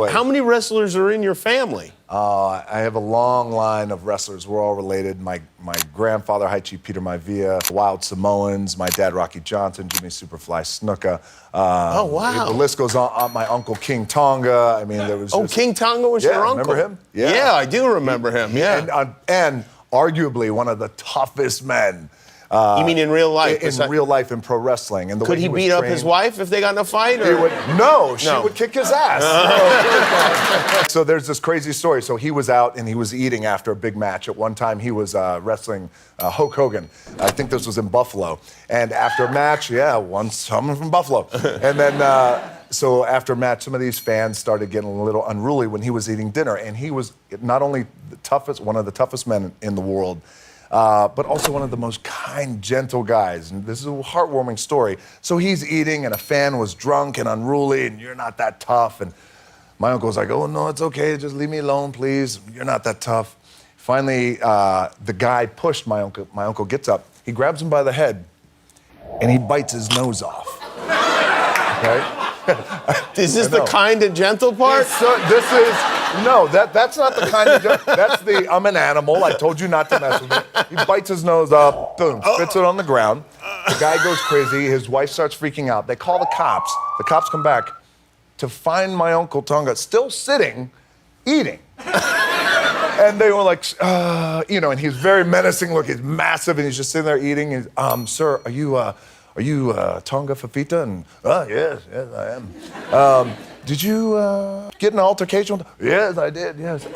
How many wrestlers are in your family? I have a long line of wrestlers. We're all related. My grandfather, High Chief Peter Maivia, Wild Samoans, my dad, Rocky Johnson, Jimmy Superfly Snuka. Oh, wow. The list goes on. My uncle, King Tonga. I mean, there was Oh, King Tonga was your uncle? Remember him? Yeah, I do remember him, yeah. And arguably one of the toughest men. You mean in real life? In real life in pro wrestling. And the Could way he beat up his wife if they got in a fight? Or? She would kick his ass. So there's this crazy story. So he was out and he was eating after a big match. At one time, he was wrestling Hulk Hogan. I think this was in Buffalo. And after a match, someone from Buffalo. And then, so after a match, some of these fans started getting a little unruly when he was eating dinner. And he was not only one of the toughest men in the world, but also one of the most kind, gentle guys. And this is a heartwarming story. So he's eating, and a fan was drunk and unruly, and you're not that tough. And my uncle's like, oh, no, it's okay. Just leave me alone, please. You're not that tough. Finally, the guy pushed my uncle. My uncle gets up. He grabs him by the head, and he bites his nose off. Okay? Is this the kind and gentle part? That's not the kind of joke. That's the I'm an animal. I told you not to mess with me. He bites his nose up, boom, spits it on the ground. The guy goes crazy. His wife starts freaking out. They call the cops. The cops come back to find my Uncle Tonga still sitting, eating. And they were like, and he's very menacing. Look, he's massive, and he's just sitting there eating. And, sir, are you Tonga Fafita? And, yes, I am. Did you get in an altercation with him? Yes, I did, yes.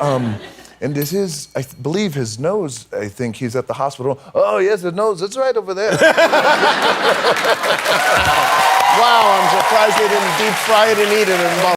And I believe his nose, I think he's at the hospital. Oh, yes, his nose, it's right over there. Wow, I'm surprised they didn't deep fry it and eat it in Buffalo.